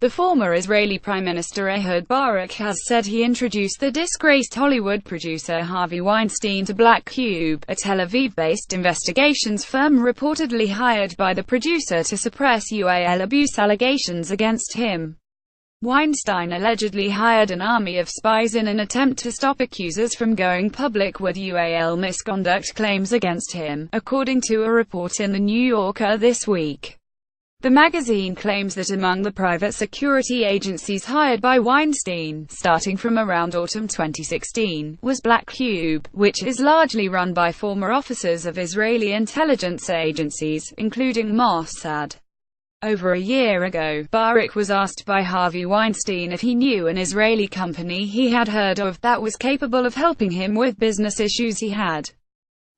The former Israeli Prime Minister Ehud Barak has said he introduced the disgraced Hollywood producer Harvey Weinstein to Black Cube, a Tel Aviv-based investigations firm reportedly hired by the producer to suppress UAL abuse allegations against him. Weinstein allegedly hired an army of spies in an attempt to stop accusers from going public with UAL misconduct claims against him, according to a report in The New Yorker this week. The magazine claims that among the private security agencies hired by Weinstein, starting from around autumn 2016, was Black Cube, which is largely run by former officers of Israeli intelligence agencies, including Mossad. Over a year ago, Barak was asked by Harvey Weinstein if he knew an Israeli company he had heard of that was capable of helping him with business issues he had.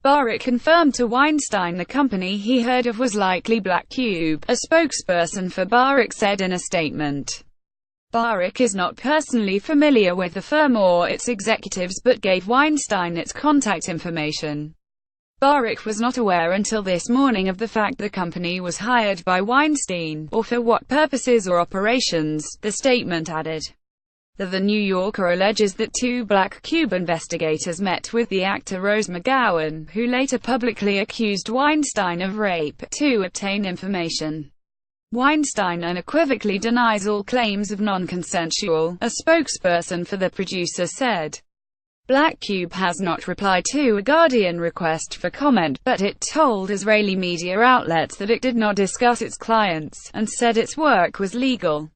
Barak confirmed to Weinstein the company he heard of was likely Black Cube, a spokesperson for Barak said in a statement. Barak is not personally familiar with the firm or its executives but gave Weinstein its contact information. Barak was not aware until this morning of the fact the company was hired by Weinstein, or for what purposes or operations, the statement added. The New Yorker alleges that two Black Cube investigators met with the actor Rose McGowan, who later publicly accused Weinstein of rape, to obtain information. Weinstein unequivocally denies all claims of non-consensual, a spokesperson for the producer said. Black Cube has not replied to a Guardian request for comment, but it told Israeli media outlets that it did not discuss its clients, and said its work was legal.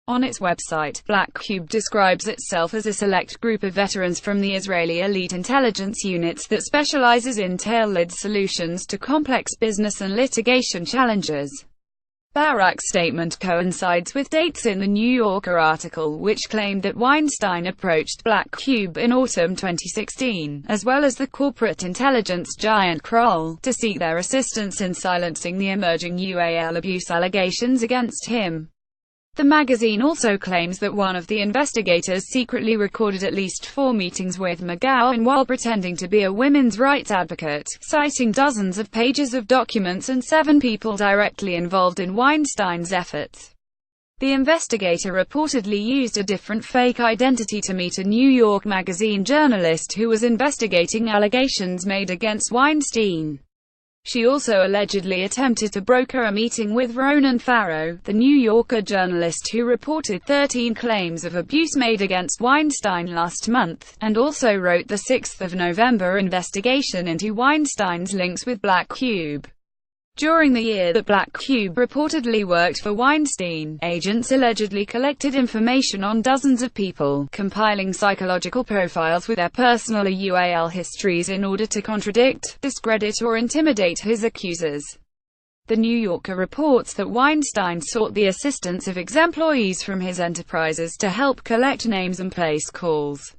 On its website, Black Cube describes itself as a select group of veterans from the Israeli elite intelligence units that specializes in tailored solutions to complex business and litigation challenges. Barak's statement coincides with dates in the New Yorker article which claimed that Weinstein approached Black Cube in autumn 2016, as well as the corporate intelligence giant Kroll, to seek their assistance in silencing the emerging UAL abuse allegations against him. The magazine also claims that one of the investigators secretly recorded at least 4 meetings with McGowan while pretending to be a women's rights advocate, citing dozens of pages of documents and 7 people directly involved in Weinstein's efforts. The investigator reportedly used a different fake identity to meet a New York Magazine journalist who was investigating allegations made against Weinstein. She also allegedly attempted to broker a meeting with Ronan Farrow, the New Yorker journalist who reported 13 claims of abuse made against Weinstein last month, and also wrote the 6th of November investigation into Weinstein's links with Black Cube. During the year that Black Cube reportedly worked for Weinstein, agents allegedly collected information on dozens of people, compiling psychological profiles with their personal UAL histories in order to contradict, discredit or intimidate his accusers. The New Yorker reports that Weinstein sought the assistance of ex-employees from his enterprises to help collect names and place calls.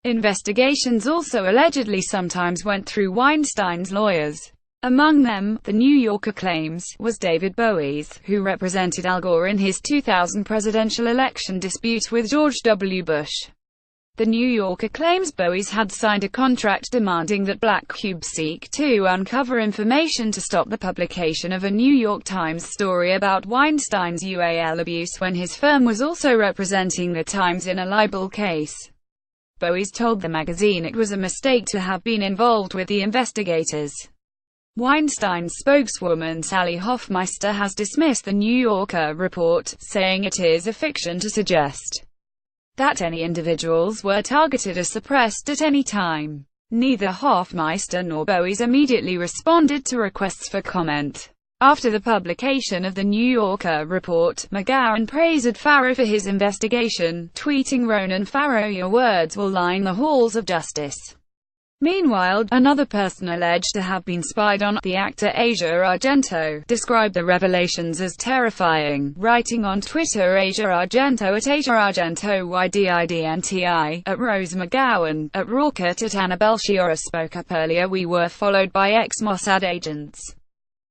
Investigations also allegedly sometimes went through Weinstein's lawyers. Among them, The New Yorker claims, was David Bowie's, who represented Al Gore in his 2000 presidential election dispute with George W. Bush. The New Yorker claims Bowie's had signed a contract demanding that Black Cube seek to uncover information to stop the publication of a New York Times story about Weinstein's UAL abuse when his firm was also representing the Times in a libel case. Bowie's told the magazine it was a mistake to have been involved with the investigators. Weinstein's spokeswoman Sally Hoffmeister has dismissed the New Yorker report, saying it is a fiction to suggest that any individuals were targeted or suppressed at any time. Neither Hoffmeister nor Bowie's immediately responded to requests for comment. After the publication of the New Yorker report, McGowan praised Farrow for his investigation, tweeting, "Ronan Farrow, your words will line the halls of justice." Meanwhile, another person alleged to have been spied on, the actor Asia Argento, described the revelations as terrifying, writing on Twitter Asia Argento at Asia Argento YDIDNTI, at Rose McGowan, at Rocket at Annabelle Shiora spoke up earlier. We were followed by ex-Mossad agents.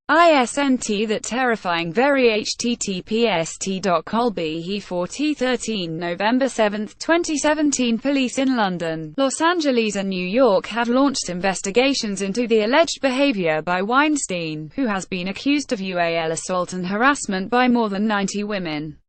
ISNT that terrifying very https://t.colby 13 November 7, 2017 Police in London, Los Angeles and New York have launched investigations into the alleged behavior by Weinstein, who has been accused of UAL assault and harassment by more than 90 women.